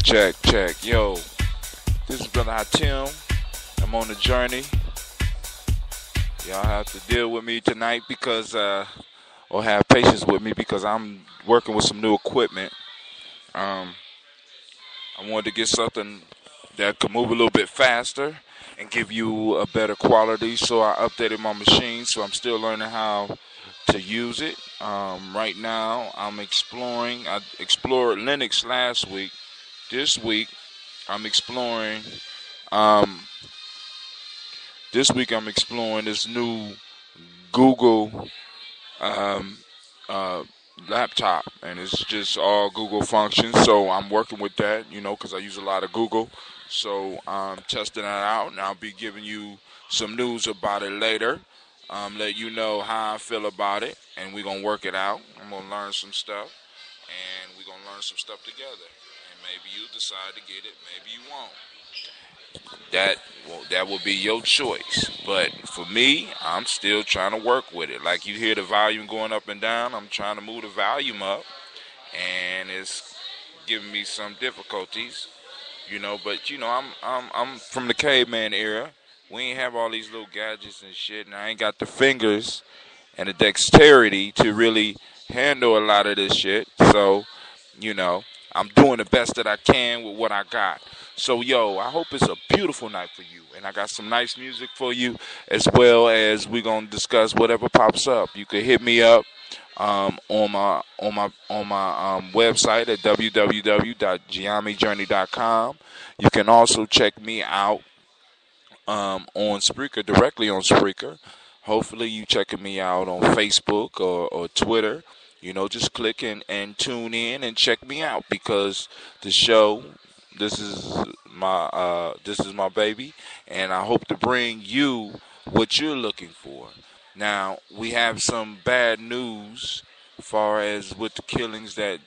Check. Yo, this is Brother Tim. I'm on the journey. Y'all have to deal with me tonight because, or have patience with me because I'm working with some new equipment. I wanted to get something that could move a little bit faster and give you a better quality. So I updated my machine. So I'm still learning how to use it. Right now, I'm exploring. I explored Linux last week. This week, I'm exploring. Um, this week, I'm exploring this new Google um, uh, laptop, and it's just all Google functions. So I'm working with that, because I use a lot of Google. So I'm testing that out, and I'll be giving you some news about it later. Let you know how I feel about it, and we're gonna work it out. I'm gonna learn some stuff, and we're gonna learn some stuff together. And maybe you decide to get it, maybe you won't. That will be your choice. But for me, I'm still trying to work with it. Like you hear the volume going up and down, I'm trying to move the volume up, and it's giving me some difficulties, But I'm from the caveman era. We ain't have all these little gadgets and shit, and I ain't got the fingers and the dexterity to really handle a lot of this shit. So, I'm doing the best that I can with what I got. So, I hope it's a beautiful night for you. And I got some nice music for you, as well as we're going to discuss whatever pops up. You can hit me up on my website at www.giamijourney.com. You can also check me out on Spreaker, directly on Spreaker. Hopefully you checking me out on Facebook or Twitter. Just click and tune in and check me out because the show, this is my baby, and I hope to bring you what you're looking for. Now, we have some bad news as far as with the killings that,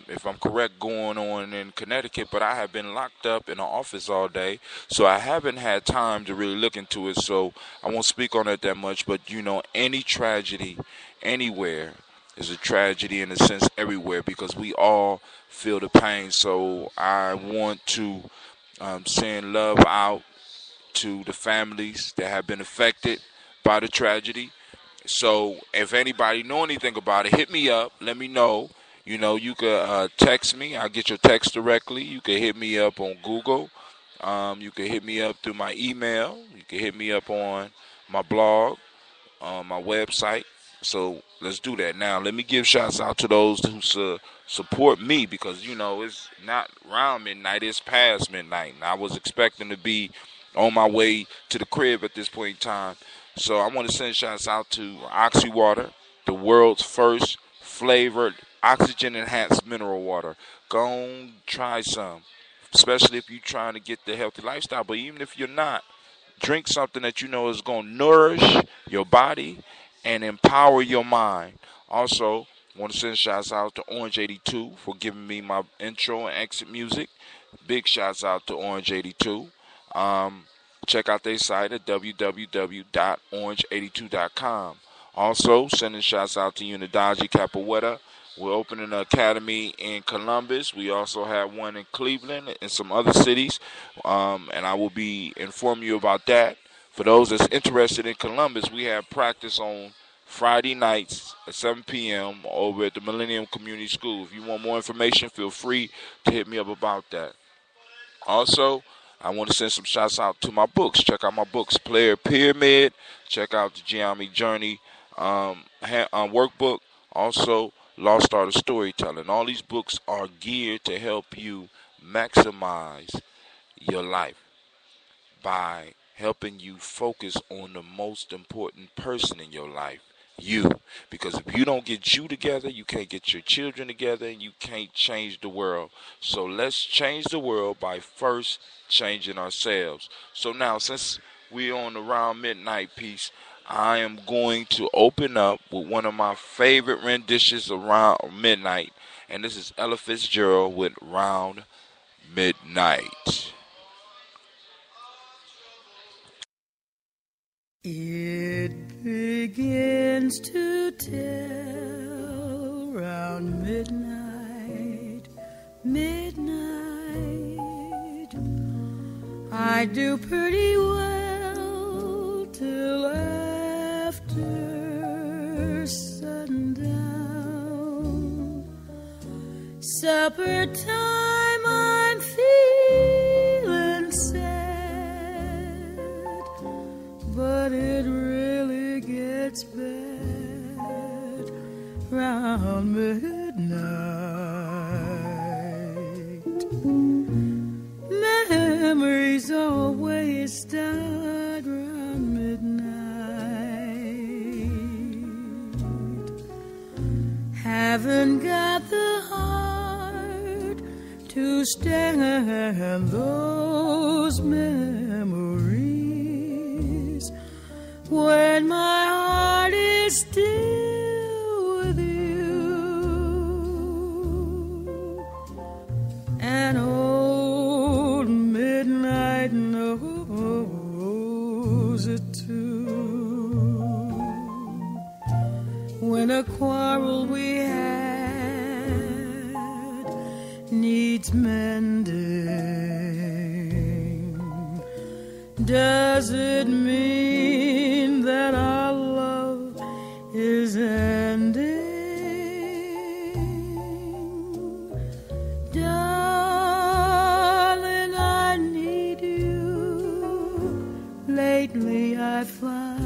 if I'm correct, going on in Connecticut, but I have been locked up in an office all day, so I haven't had time to really look into it, so I won't speak on it that much, but any tragedy anywhere is a tragedy in a sense everywhere because we all feel the pain, so I want to send love out to the families that have been affected by the tragedy. So if anybody know anything about it, hit me up. Let me know. You can text me. I'll get your text directly. You can hit me up on Google. You can hit me up through my email. You can hit me up on my blog, on my website. So let's do that. Now, let me give shouts out to those who support me because, it's not around midnight. It's past midnight. And I was expecting to be on my way to the crib at this point in time. So I want to send shouts out to Oxy Water, the world's first flavored oxygen-enhanced mineral water. Go and try some, especially if you're trying to get the healthy lifestyle. But even if you're not, drink something that you know is going to nourish your body and empower your mind. Also, I want to send shouts out to Orange 82 for giving me my intro and exit music. Big shouts out to Orange 82. Check out their site at www.orange82.com. Also, sending shouts out to Unidaji Capoeira. We're opening an academy in Columbus. We also have one in Cleveland and some other cities, and I will be informing you about that. For those that's interested in Columbus, we have practice on Friday nights at 7 p.m. over at the Millennium Community School. If you want more information, feel free to hit me up about that. Also, I want to send some shouts out to my books. Check out my books, Player Pyramid. Check out the Giami Journey workbook. Also, Lost Art of Storytelling. All these books are geared to help you maximize your life by helping you focus on the most important person in your life, you. Because if you don't get you together, you can't get your children together, and you can't change the world. So let's change the world by first changing ourselves. So now, since we're on the Round Midnight piece, I am going to open up with one of my favorite renditions around midnight, and this is Ella Fitzgerald with Round Midnight. It begins to tell round midnight, midnight. I do pretty well till after sundown. Supper time, I'm feeling sad, but it really gets bad round midnight. Memories always start round midnight. Haven't got the heart to stand those memories when my heart is still with you. And old midnight knows it too. When a quarrel we had needs mending, does it mean that our love is ending? Darling, I need you. Lately I find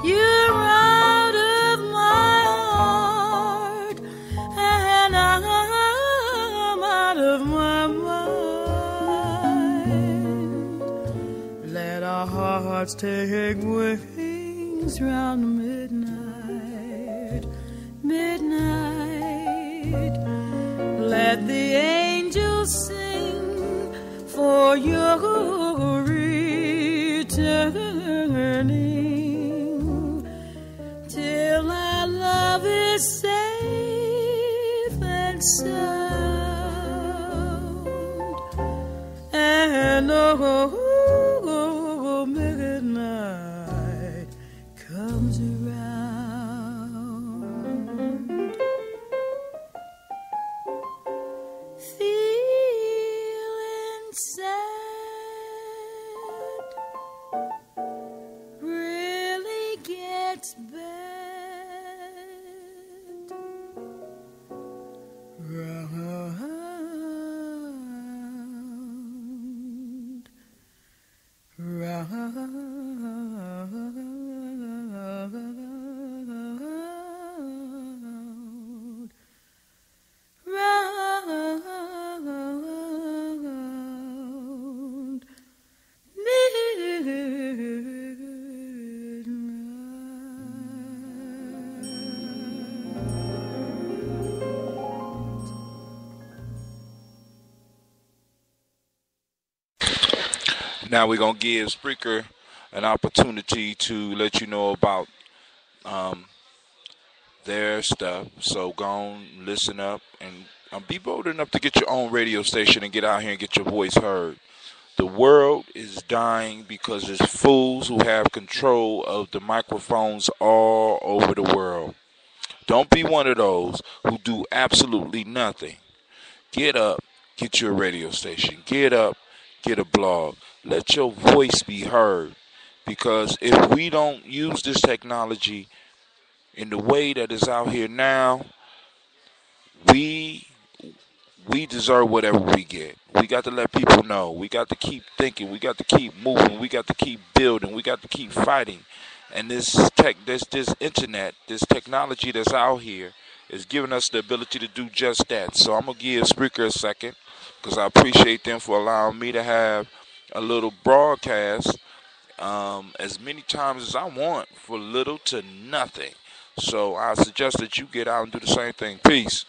you're out of my heart, and I'm out of my mind. Let our hearts take wings round midnight, midnight. Let the angels sing for your returning, till our love is safe and sound. And oh, midnight comes around. Feeling sad really gets bad round, round Now we're gonna give Spreaker an opportunity to let you know about um, their stuff. So go on, listen up, and be bold enough to get your own radio station and get out here and get your voice heard. The world is dying because there's fools who have control of the microphones all over the world. Don't be one of those who do absolutely nothing. Get up, get your radio station. Get up, get a blog. Let your voice be heard. Because if we don't use this technology in the way that is out here now, we deserve whatever we get. We got to let people know. We got to keep thinking. We got to keep moving. We got to keep building. We got to keep fighting. And this internet, this technology that's out here is giving us the ability to do just that. So I'm going to give Spreaker a second because I appreciate them for allowing me to have a little broadcast as many times as I want for little to nothing. So I suggest that you get out and do the same thing. Peace.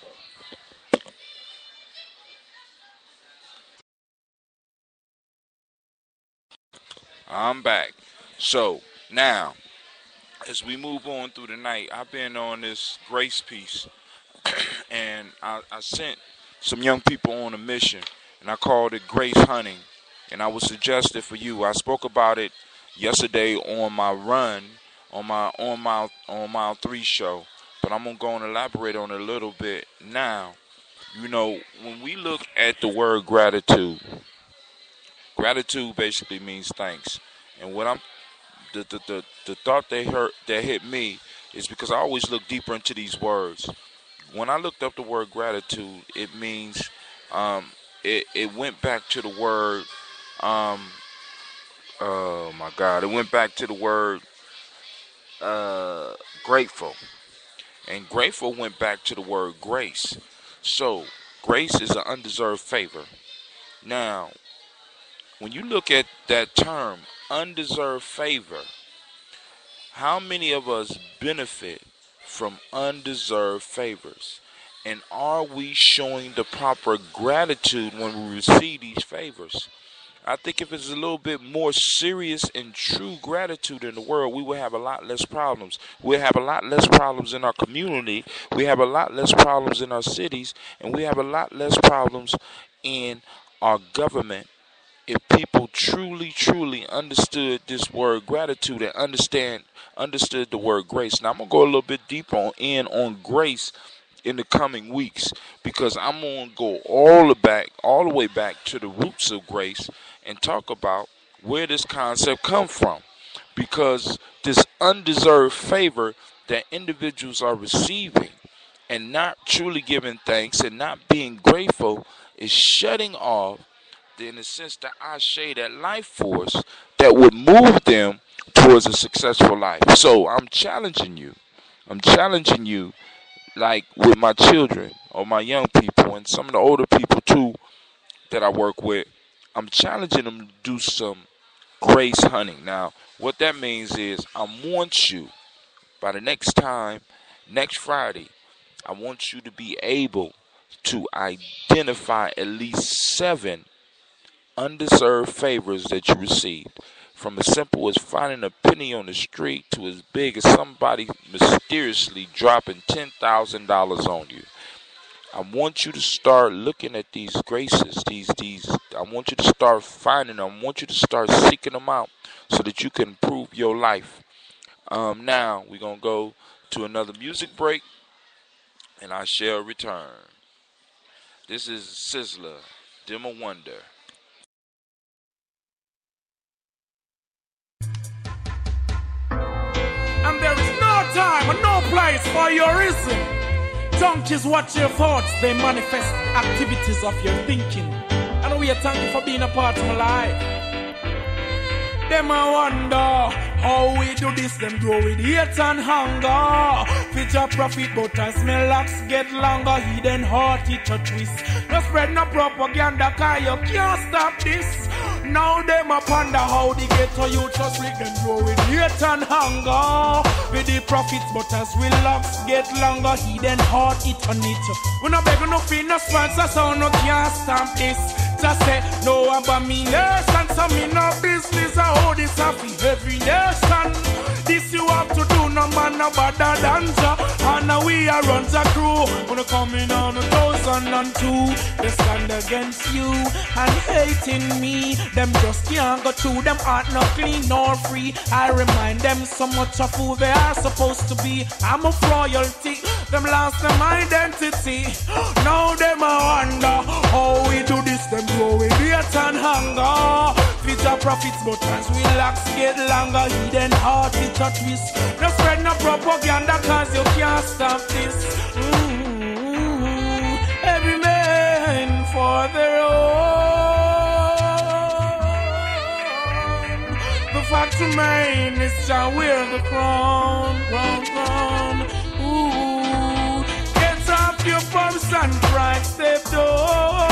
I'm back. So now, as we move on through the night, I've been on this grace piece, and I sent some young people on a mission, and I called it Grace Hunting, and I would suggest it for you. I spoke about it yesterday on my run, on mile 3 show, but I'm gonna go and elaborate on it a little bit now. You know, when we look at the word gratitude, Gratitude basically means thanks. And what I'm the thought that hit me is because I always look deeper into these words. When I looked up the word gratitude, it means um, it went back to the word. Um, oh my God! It went back to the word grateful, and grateful went back to the word grace. So grace is an undeserved favor. Now, when you look at that term, undeserved favor, how many of us benefit from undeserved favors? And are we showing the proper gratitude when we receive these favors? I think if it's a little bit more serious and true gratitude in the world, we will have a lot less problems. We'll have a lot less problems in our community. We have a lot less problems in our cities. And we have a lot less problems in our government if people truly understood this word gratitude and understood the word grace. Now I'm gonna go a little bit deeper on grace in the coming weeks because I'm gonna go all the way back to the roots of grace and talk about where this concept come from. Because this undeserved favor that individuals are receiving and not truly giving thanks and not being grateful is shutting off, in a sense, the ashe, that life force that would move them towards a successful life. So I'm challenging you. Like with my children or my young people and some of the older people too that I work with. I'm challenging them to do some grace hunting. Now, what that means is I want you, by the next Friday, I want you to be able to identify at least 7 undeserved favors that you received. From as simple as finding a penny on the street to as big as somebody mysteriously dropping $10,000 on you. I want you to start looking at these graces, I want you to start finding them. I want you to start seeking them out so that you can improve your life. Now, we're going to go to another music break, and I shall return. This is Sizzler, Dim a Wonder. And there is no time and no place for your reason. Junkies watch your thoughts, they manifest activities of your thinking. And we thank you for being a part of my life. Them I wonder how we do this, them grow with hate and hunger. Feature profit, but as my locks get longer, hidden heart it a twist. No spread no propaganda, cause you can't stop this. Now them a ponder how the ghetto youth just with them grow with hate and hunger. With the profits, but as we locks get longer, hidden heart it on it. We no beg no fee, no sponsor, so no can't stop this. Just say no abomination, so me no business. I hold this off every nation. This you have to do, no man no better than ya. And now we are runs a crew. Wanna come in on 2002. They stand against you and hating me. Them just can't go through, them heart not clean nor free. I remind them so much of who they are supposed to be. I'm of royalty, them lost them identity. Now them a wonder how we do this, them growing hate and hunger. Future profits, but as we locks get longer, hidden heart it a twist. No spread no propaganda, cause you can't stop this. Every man for their own. The fact remains is to wear the crown. Ooh, get off your pumps and pride, step down.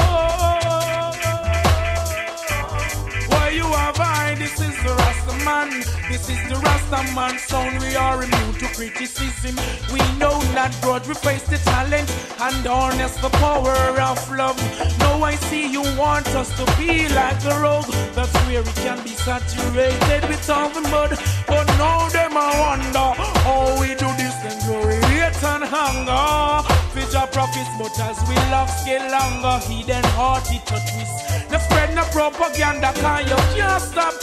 You have I, this is the Rasta man. This is the Rasta man sound. We are immune to criticism. We know that God we face the talent and harness the power of love. Now I see you want us to be like a rogue. That's where we can be saturated with all the mud. But now them I wonder how we do this and grow hate and hunger. Future profits, but as we locks get longer, hidden heart it a twist. The spread no propaganda, cause you can't stop.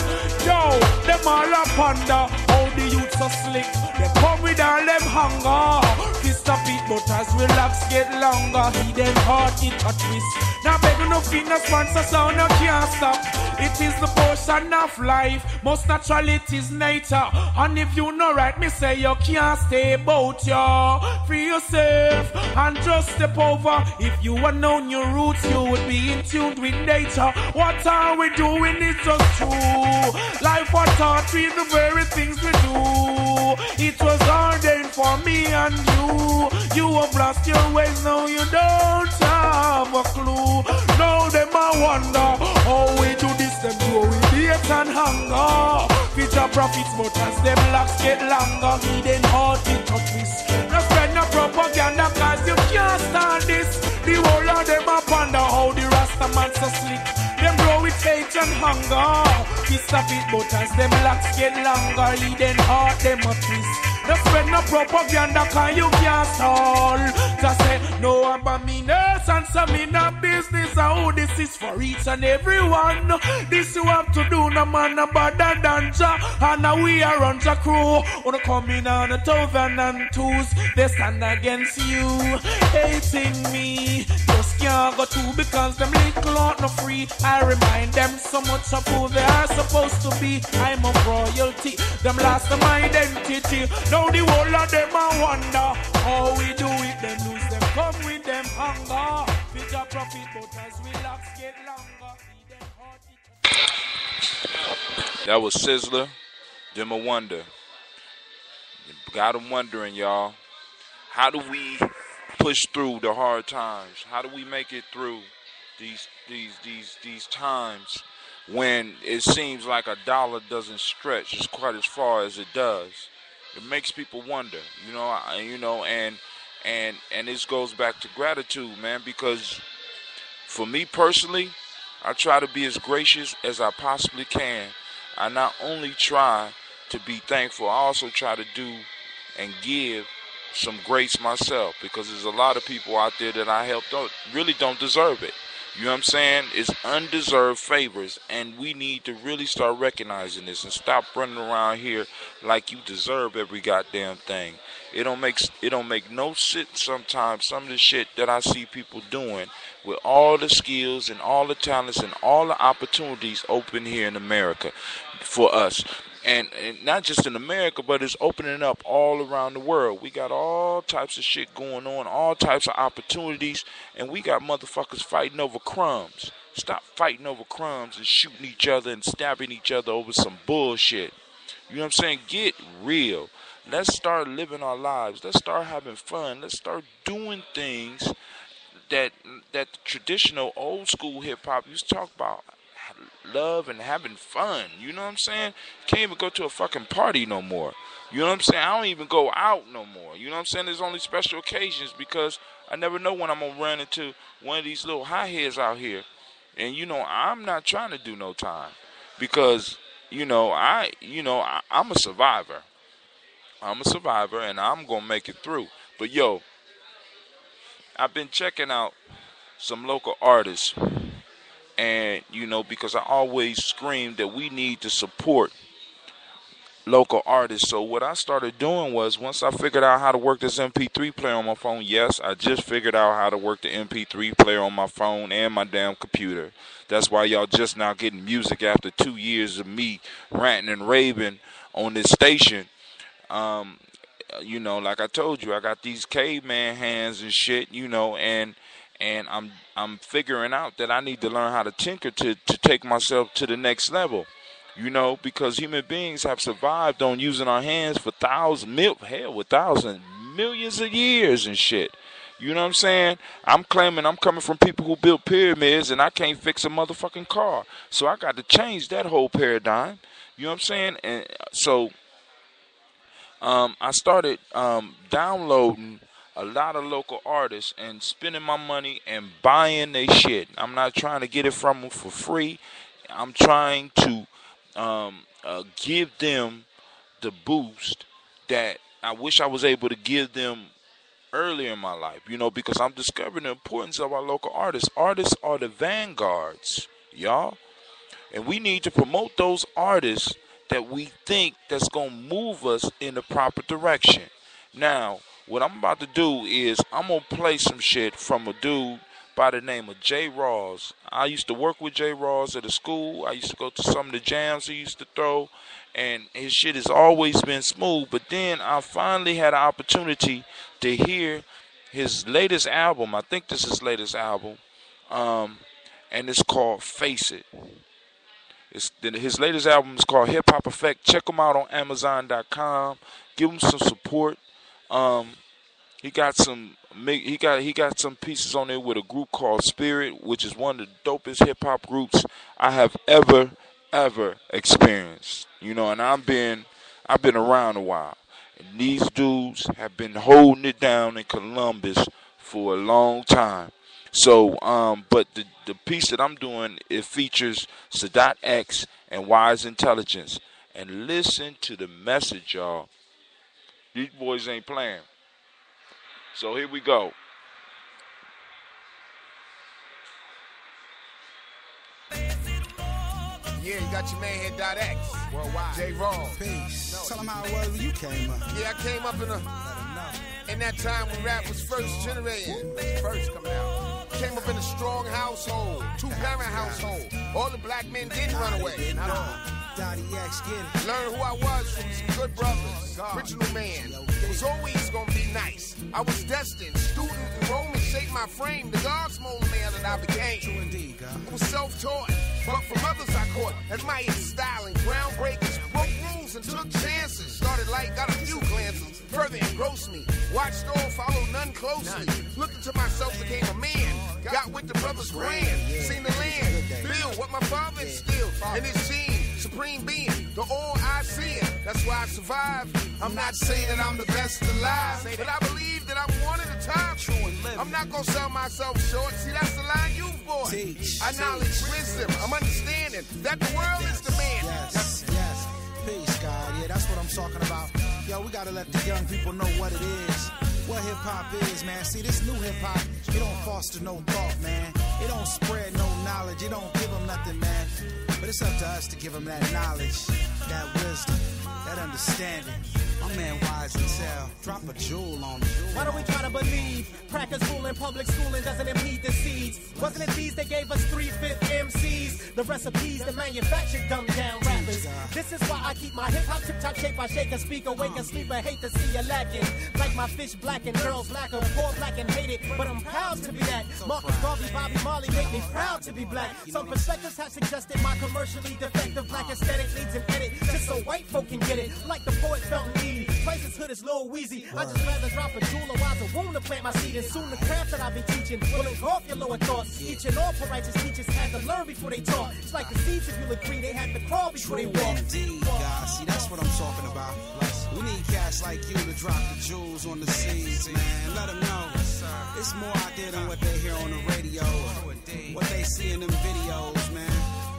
Yo, them all a ponder how the youths are slick. They come with all them hunger. Fist up it, but as we locks get longer, hidden heart it a twist. Now beg no finger sponsor, so no can't stop. It is the portion of life. Most natural it is nature. And if you know right, me say you can't stay about you. Free yourself and just step over. If you had known your roots, you would be in tune with nature. What are we doing? It's just true. Life was taught we the very things we do. It was ordained for me and you. You have lost your ways, now you don't have a clue. Now them I wonder how we do this, them do with hate and hunger. Future profits, but as them locks get longer, hidden heart it a twist. No spread no propaganda, cause you can't stand this. The whole of them I wonder how the Rasta man so slick. Them grow with hate and hunger. We stop it, but as them locks get longer, hidden heart them a twist. No spread no propaganda, cause you can't stall. Just say no abomination, some in a business. How this is for each and every one. This you have to do, no man no better than Jah. And now we are on Jah crew. Wanna come in on 2002s. They stand against you, hating me. Just can't go to because them little aren't no free. I remind them so much of who they are supposed to be. I'm of royalty, them lost them identity. Now the whole of them I wonder how we do it. Them lose them, come with them hunger. Future profit, but as we locks get longer. That was Sizzler, them a wonder. Got them wondering, y'all. How do we push through the hard times? How do we make it through these times when it seems like a dollar doesn't stretch as quite as far as it does? It makes people wonder, and this goes back to gratitude, man, because for me personally, I try to be as gracious as I possibly can. I not only try to be thankful, I also try to do and give some grace myself, because there's a lot of people out there that I help really don't deserve it. You know what I'm saying? It's undeserved favors, and we need to really start recognizing this and stop running around here like you deserve every goddamn thing. It don't make no sense sometimes, some of the shit that I see people doing with all the skills and all the talents and all the opportunities open here in America for us. And not just in America, but it's opening up all around the world. We got all types of shit going on, all types of opportunities, and we got motherfuckers fighting over crumbs. Stop fighting over crumbs and shooting each other and stabbing each other over some bullshit. You know what I'm saying? Get real. Let's start living our lives. Let's start having fun. Let's start doing things that the traditional old school hip hop used to talk about. Love and having fun. You know what I'm saying? Can't even go to a fucking party no more. You know what I'm saying? I don't even go out no more. You know what I'm saying? There's only special occasions because I never know when I'm going to run into one of these little high-heads out here. And, I'm not trying to do no time because, I'm a survivor. I'm a survivor and I'm going to make it through. But, I've been checking out some local artists. And, because I always scream that we need to support local artists. So what I started doing was, once I figured out how to work this MP3 player on my phone, yes, I just figured out how to work the MP3 player on my phone and my damn computer. That's why y'all just now getting music after 2 years of me ranting and raving on this station. Like I told you, I got these caveman hands and shit, and I'm figuring out that I need to learn how to tinker to take myself to the next level, because human beings have survived on using our hands for millions of years and shit. You know what I'm saying? I'm claiming I'm coming from people who built pyramids and I can't fix a motherfucking car. So I got to change that whole paradigm. You know what I'm saying? And so I started downloading a lot of local artists and spending my money and buying their shit. I'm not trying to get it from them for free. I'm trying to give them the boost that I wish I was able to give them earlier in my life, because I'm discovering the importance of our local artists. Artists are the vanguards, y'all. And we need to promote those artists that we think that's going to move us in the proper direction. Now, what I'm about to do is I'm going to play some shit from a dude by the name of J. Rawls. I used to work with J. Rawls at a school. I used to go to some of the jams he used to throw, and his shit has always been smooth. But then I finally had an opportunity to hear his latest album. I think this is his latest album, and it's called Face It. His latest album is called Hip Hop Effect. Check him out on Amazon.com. Give him some support. He got some pieces on there with a group called Spirit, which is one of the dopest hip hop groups I have ever experienced. You know, and I've been around a while. And these dudes have been holding it down in Columbus for a long time. So, but the piece that I'm doing, it features Sadat X and Wise Intelligence. And listen to the message, y'all. These boys ain't playing. So here we go. Yeah, you got your man here, .X. Worldwide. J. Raw. Peace. Tell them how it was when you came up. Yeah, I came up in that time when rap was first generating. First coming out. Came up in a strong household, two-parent household. All the black men didn't run away. Learned who I was from some good brothers. Original man. It was always gonna be nice. I was destined. Student enrollment shaped my frame. The God's molded man that I became. True indeed, God. I was self-taught, but from others I caught. Admired styling, groundbreakers, broke rules and took chances. Started light, got a few glances. Further engrossed me. Watched all, followed none closely. Looked into myself, became a man. Got with the brothers' brand. Seen the land. Build what my father instilled. And his gene. Supreme being, the all I see it. That's why I survive. I'm not saying that I'm the best alive, but I believe that I'm one at a time. I'm not gonna sell myself short. See, that's the line you bought. I knowledge, wisdom, I'm understanding that the world is the man. Yes. Peace, God. Yeah, that's what I'm talking about. Yo, we gotta let the young people know what it is. What hip-hop is, man. See, this new hip-hop, it don't foster no thought, man. It don't spread no knowledge. It don't give them nothing, man. But it's up to us to give them that knowledge, that wisdom, that understanding. My man Wise and Tell, drop a jewel on them. Why don't we try to believe? Crackers ruling public schooling doesn't impede the seeds. Wasn't it these that gave us 3/5 MCs? The recipes that manufactured dumbed down rappers. This is why I keep my hip-hop tip-top shape. I shake a speak, awake a sleep, I hate to see you lacking. Like my fish black and girls lack of poor black and hate it. But I'm proud to be that. Marcus Garvey, Bobby Marley make me proud to be black. Some perspectives have suggested my commercially defective black aesthetic needs an edit. Just so white folk can get it. Like the poet felt need. Places hood is Lil Weezy. I just rather drop a jewel or wise a wound to plant my seed. And soon the craft that I've been teaching will engulf your lower thoughts. Each and all for righteous teachers had to learn before they taught. It's like the seeds, if you'll agree, they had to crawl before they walk. Indeed, God. See, that's what I'm talking about. We need cats like you to drop the jewels on the seeds, man. Let them know it's more out there than what they hear on the radio, what they see in them videos, man.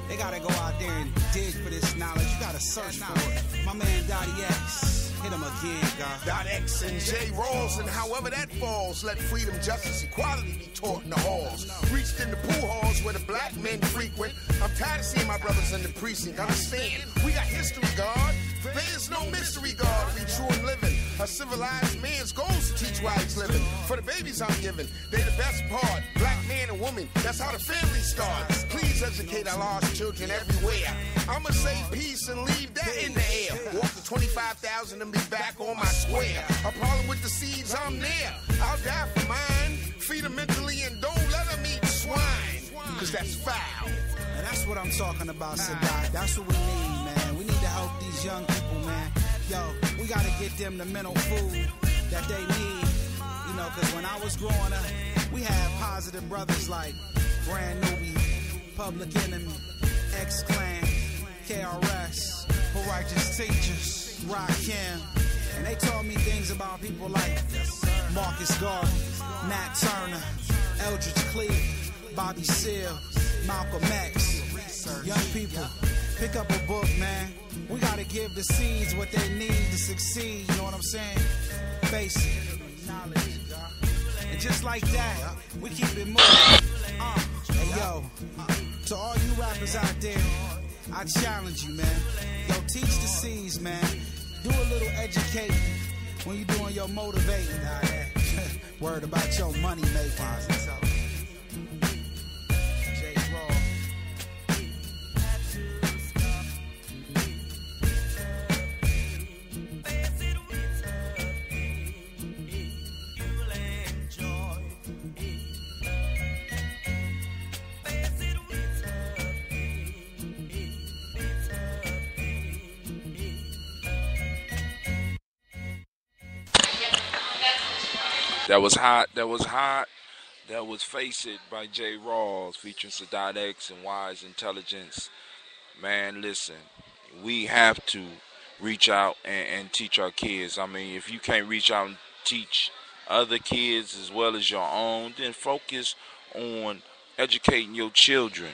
They gotta go out there and dig for this knowledge. You gotta search for it. My man .X, hit him again, God. .X and J. Rawls, and however that falls, let freedom, justice, equality be taught in the halls. Reached in the pool halls where the black men frequent. I'm tired of seeing my brothers in the precinct. Understand, we got history, God. There is no mystery, God. We true and living. A civilized man's goals to teach why he's living. For the babies I'm giving, they the best part. Black man and woman, that's how the family starts. Please educate our lost children everywhere. I'ma say peace and leave that in the air. Walk to 25,000 and be back on my square. A problem with the seeds, I'm there. I'll die for mine. Feed them mentally and don't let them eat swine. Cause that's foul. And that's what I'm talking about, Sadat. That's what we need, man. We need to help these young people, man. Yo, we gotta get them the mental food that they need. You know, cause when I was growing up, we had positive brothers like Brand Newbie, Public Enemy, X-Clan, KRS, For Righteous Teachers, Rakim. And they taught me things about people like Marcus Garvey, Nat Turner, Eldridge Cleave, Bobby Seale, Malcolm X. Young people, pick up a book, man. We gotta give the seeds what they need to succeed, you know what I'm saying? Face it, knowledge. And just like that, we keep it moving. Hey yo, to all you rappers out there, I challenge you, man. Yo, teach the seeds, man. Do a little educating when you doing your motivating. Word about your money making. That was hot. That was hot. That was Face It by J. Rawls featuring Sadat X and Wise Intelligence. Man, listen, we have to reach out and teach our kids. I mean, if you can't reach out and teach other kids as well as your own, then focus on educating your children.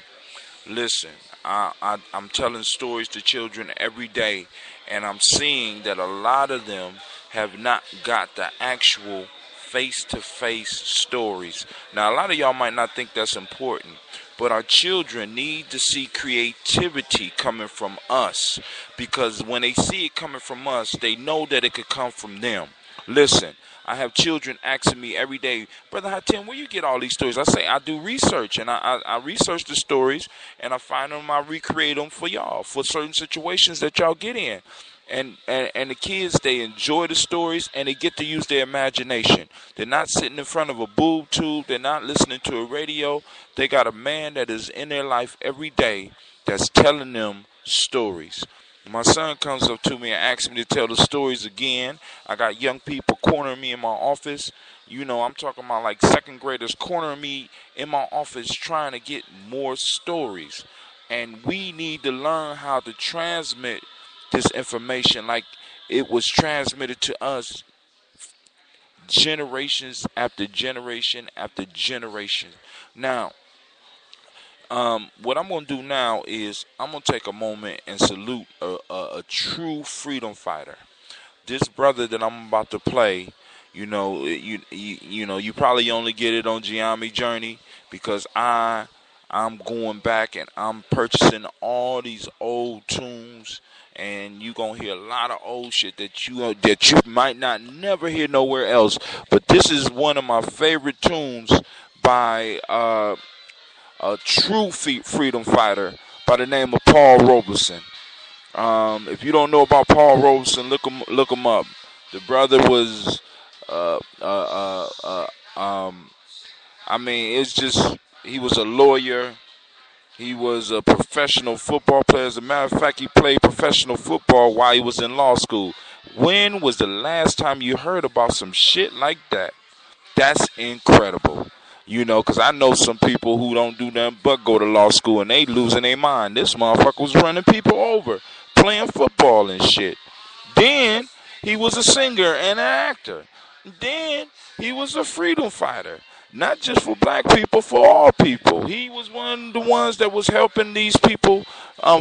Listen, I'm telling stories to children every day, and I'm seeing that a lot of them have not got the actual face-to-face stories. Now, a lot of y'all might not think that's important, but our children need to see creativity coming from us, because when they see it coming from us, they know that it could come from them. Listen, I have children asking me every day, Brother Hatem, where you get all these stories? I say, I do research, and I research the stories, and I find them, I recreate them for y'all, for certain situations that y'all get in. And the kids, they enjoy the stories, and they get to use their imagination. They're not sitting in front of a boob tube. They're not listening to a radio. They got a man that is in their life every day that's telling them stories. My son comes up to me and asks me to tell the stories again. I got young people cornering me in my office. You know, I'm talking about like second graders cornering me in my office trying to get more stories. And we need to learn how to transmit this information like it was transmitted to us generations after generation after generation. Now, what I'm going to do now is I'm going to take a moment and salute a true freedom fighter. This brother that I'm about to play, you know, you probably only get it on Giammi Journey, because I'm going back and I'm purchasing all these old tunes, and you're going to hear a lot of old shit that you might not never hear nowhere else. But this is one of my favorite tunes by a true freedom fighter by the name of Paul Robeson. If you don't know about Paul Robeson, look him up. The brother was, I mean, it's just, he was a lawyer. He was a professional football player. As a matter of fact, he played professional football while he was in law school. When was the last time you heard about some shit like that? That's incredible. You know, because I know some people who don't do nothing but go to law school and they losing their mind. This motherfucker was running people over, playing football and shit. Then he was a singer and an actor. Then he was a freedom fighter. Not just for black people, for all people. He was one of the ones that was helping these people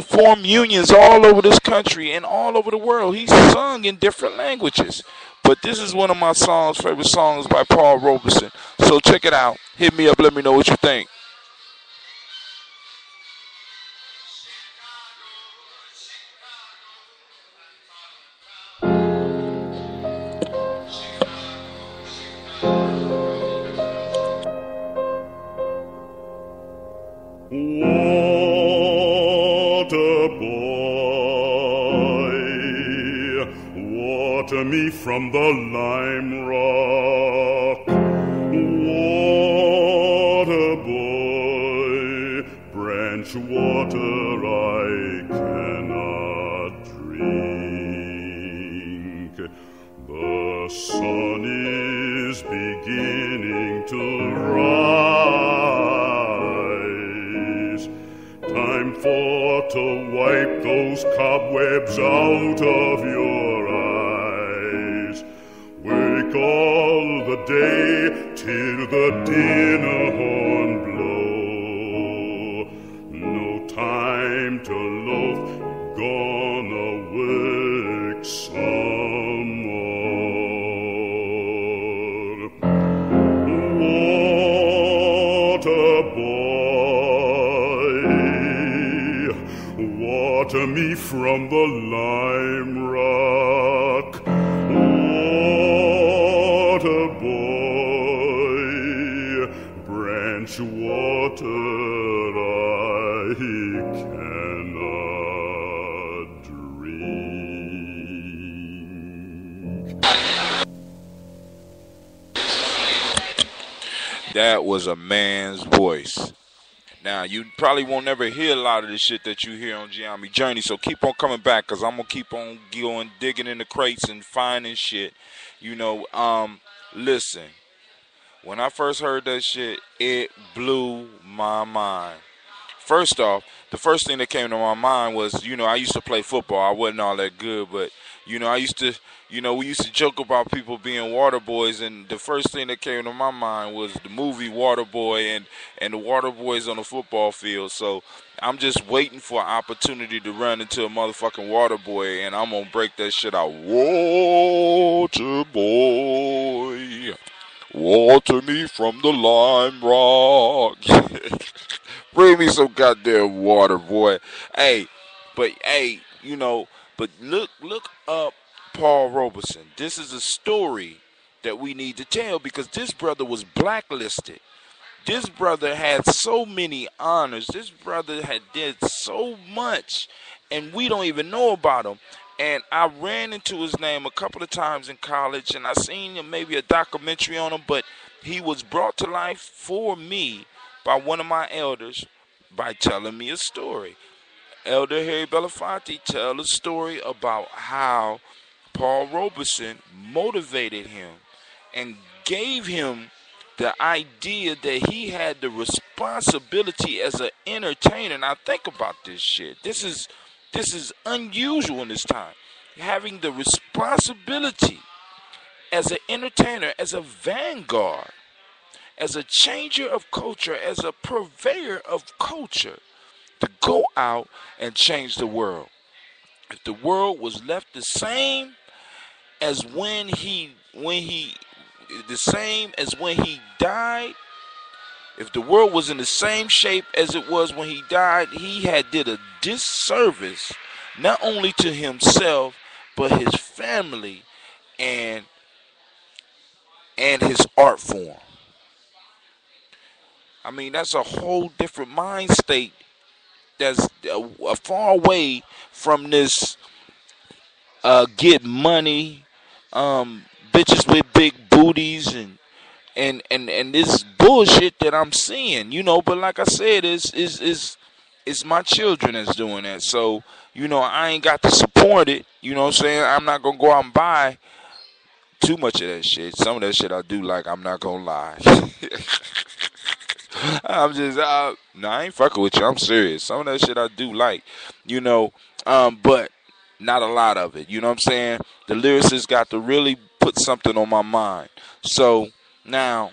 form unions all over this country and all over the world. He sung in different languages. But this is one of my favorite songs by Paul Robeson. So check it out. Hit me up. Let me know what you think. Water boy, water me from the lime rock. Water boy, branch water I cannot drink. The sun is beginning to rise. Time for to wipe those cobwebs out of your eyes. Work all the day till the dinner horn blow. No time to loaf, gonna work some more. Water boy, water me from the lime rock. Water boy, branch water I cannot drink. That was a man's voice. Now, you probably won't ever hear a lot of the shit that you hear on Giammi Journey, so keep on coming back, because I'm going to keep on going, digging in the crates and finding shit. You know, listen, When I first heard that shit, it blew my mind. First off, the first thing that came to my mind was, I used to play football. I wasn't all that good, but, I used to, we used to joke about people being water boys, and the first thing that came to my mind was the movie Waterboy and the water boys on the football field. So I'm just waiting for an opportunity to run into a motherfucking water boy, and I'm going to break that shit out. Water boy, water me from the lime rock. Bring me some goddamn water, boy. But look up Paul Robeson. This is a story that we need to tell because this brother was blacklisted. This brother had so many honors. This brother had did so much, and we don't even know about him. And I ran into his name a couple of times in college, and I seen maybe a documentary on him, but he was brought to life for me by one of my elders by telling me a story. Elder Harry Belafonte tell a story about how Paul Robeson motivated him and gave him the idea that he had the responsibility as an entertainer. Now think about this shit. This is unusual in this time. Having the responsibility as an entertainer, as a vanguard, as a changer of culture, as a purveyor of culture, to go out and change the world. If the world was left the same as when he died, if the world was in the same shape as it was when he died, he had did a disservice not only to himself but his family and his art form. I mean, that's a whole different mind state that's far away from this get money, bitches with big booties and this bullshit that I'm seeing, but like I said, it's my children that's doing that. So, I ain't got to support it, you know what I'm saying? I'm not gonna go out and buy too much of that shit. Some of that shit I do like, I'm not gonna lie. I'm just no, I ain't fucking with you. I'm serious. Some of that shit I do like, but not a lot of it. You know what I'm saying? The lyricist got to really put something on my mind. So now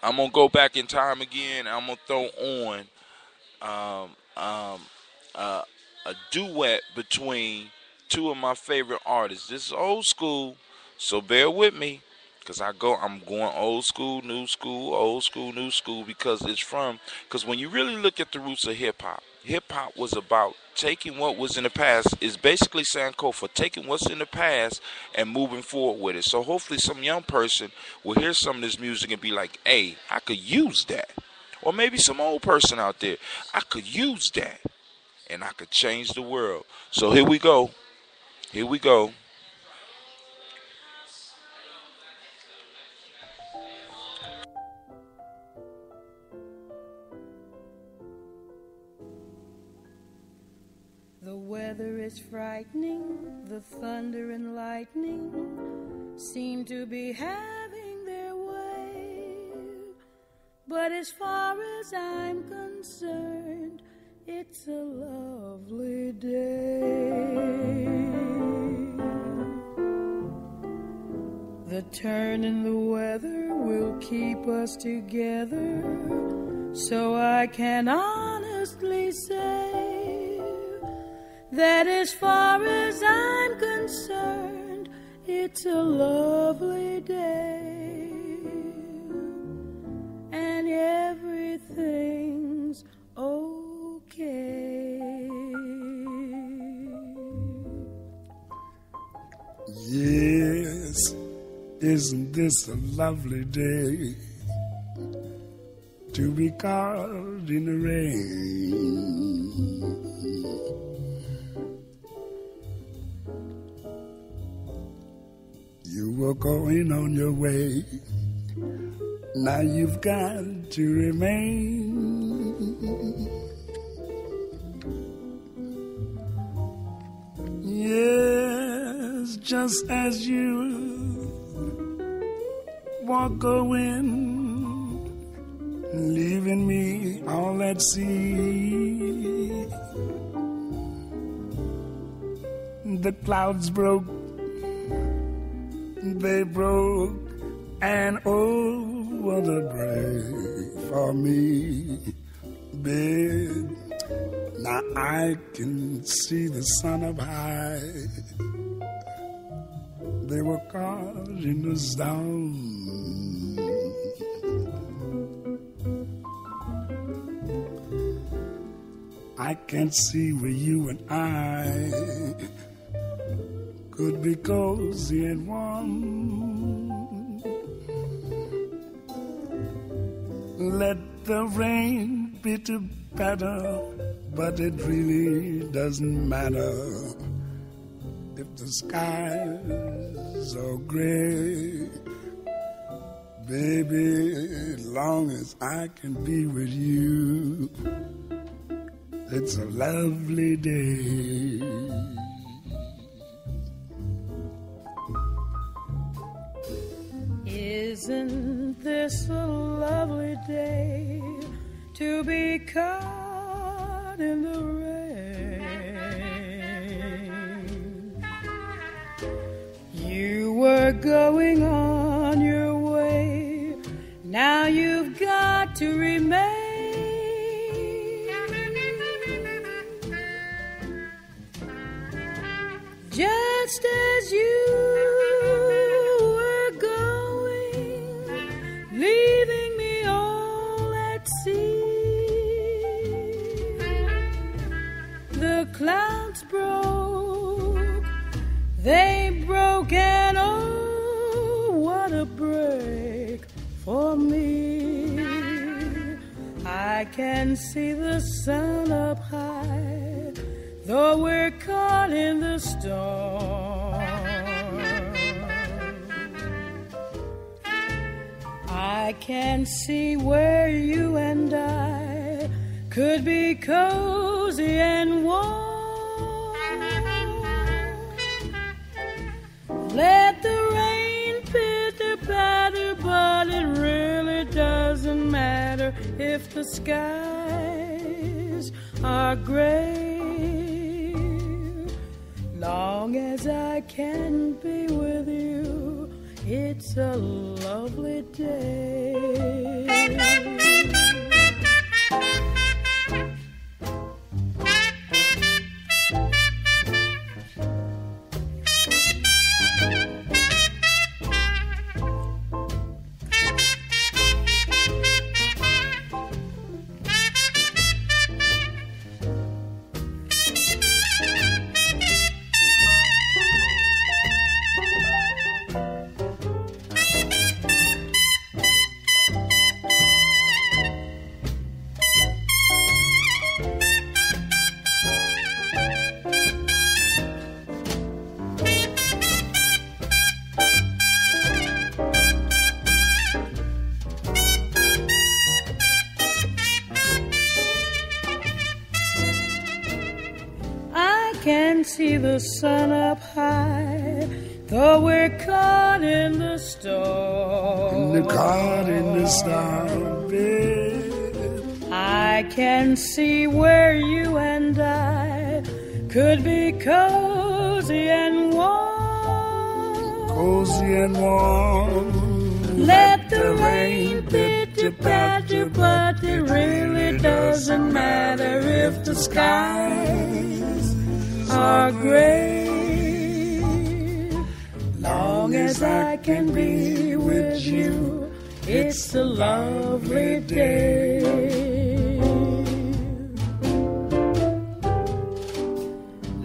I'm gonna go back in time again. I'm gonna throw on a duet between two of my favorite artists. This is old school, so bear with me. Because I'm going old school, new school, old school, new school, because when you really look at the roots of hip-hop was about taking what was in the past, is basically Sankofa, taking what's in the past and moving forward with it. So hopefully some young person will hear some of this music and be like, hey, I could use that. Or maybe some old person out there, I could use that, and I could change the world. So here we go. The weather is frightening, the thunder and lightning seem to be having their way. But as far as I'm concerned, it's a lovely day. The turn in the weather will keep us together, so I can honestly say that as far as I'm concerned, it's a lovely day, and everything's okay. Yes, isn't this a lovely day to be caught in the rain? You were going on your way, now you've got to remain. Yes, just as you walk away, leaving me all at sea. The clouds broke, they broke, and oh, what a break for me, babe. Now I can see the sun up high. They were calling us down. I can't see where you and I could be cozy and warm. Let the rain be to better, but it really doesn't matter if the skies are gray. Baby, as long as I can be with you, it's a lovely day. Isn't this a lovely day to be caught in the rain? You were going on your way, now you've got to remain. Just as you were going, leaving me all at sea. The clouds broke, they broke, and oh, what a break for me. I can see the sun up high, though we're caught in the storm. I can see where you and I could be cozy and warm. Let the rain pitter-patter, but it really doesn't matter if the skies are gray. Long as I can be with you, it's a lovely day. See the sun up high, though we're caught in the storm. Caught in the storm, babe. I can see where you and I could be cozy and warm. Cozy and warm. Let the rain pitter-patter, but it really doesn't matter if the skies are gray. Long as I can be with you, it's a lovely day.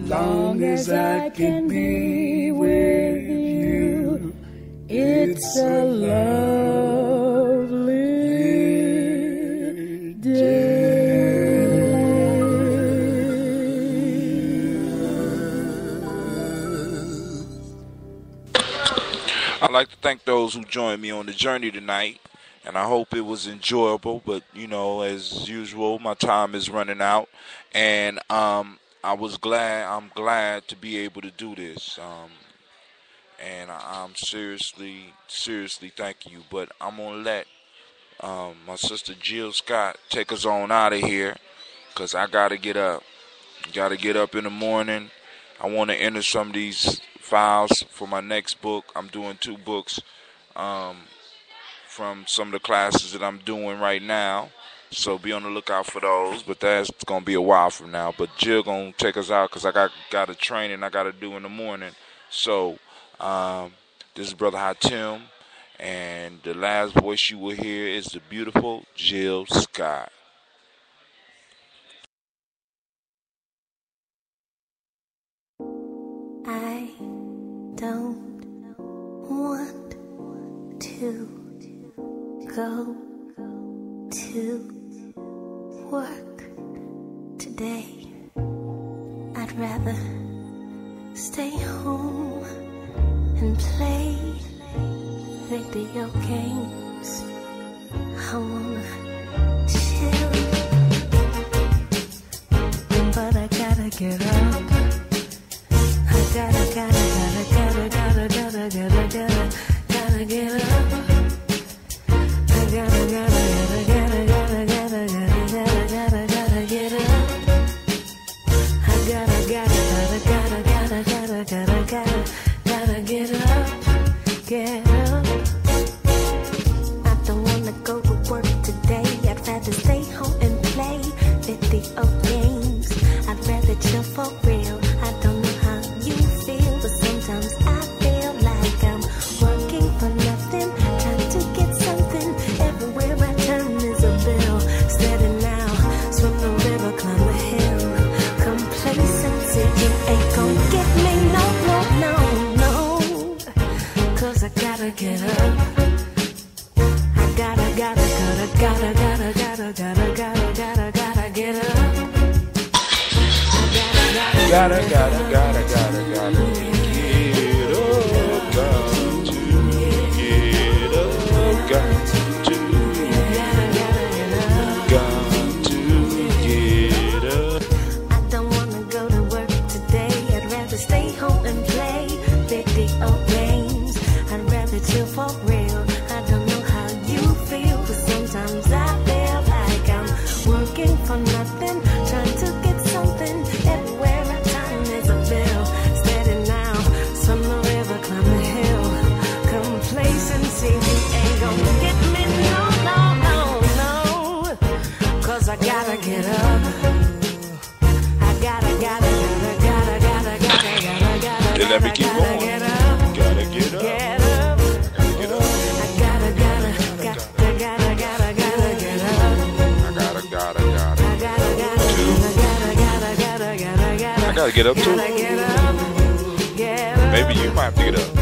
Long as I can be with you, it's a lovely day. I'd like to thank those who joined me on the journey tonight, and I hope it was enjoyable. But, you know, as usual, my time is running out, and I'm glad to be able to do this. and I'm seriously thanking you. But I'm gonna let my sister Jill Scott take us on out of here, cause I gotta get up. Gotta get up in the morning. I want to enter some of these files for my next book. I'm doing 2 books from some of the classes that I'm doing right now. So be on the lookout for those. But that's going to be a while from now. But Jill going to take us out because I got a training I got to do in the morning. So this is Brother Hatim. And the last voice you will hear is the beautiful Jill Scott. I don't want to go to work today. I'd rather stay home and play video games. I wanna chill, but I gotta get up. I gotta get up. I gotta get up. Gotta get up, get up. I don't wanna go to work today. I'd rather stay home and play video games. I'd rather chill for real. I don't know how you feel, but sometimes I feel like I'm working for nothing, trying to get something. Everywhere I turn is a bill. Steady now, swim the river, climb the hill. Complacency, you ain't gon' get me, no. Cause I gotta get up. I gotta get up. I don't wanna go to work today. I'd rather stay home and play video games. I'd rather chill for real. I don't know how you feel, but sometimes I feel like I'm working for nothing, trying to get something. Everywhere I turn is a bill. Steady now, swim the river, climb the hill. Complacency, you ain't gonna get me, no. Cause I gotta get up. I gotta. Let me keep going. Get up. Gotta get up. Get up. Get up. I gotta get up. I gotta get up too. Get up. Maybe you might have to get up.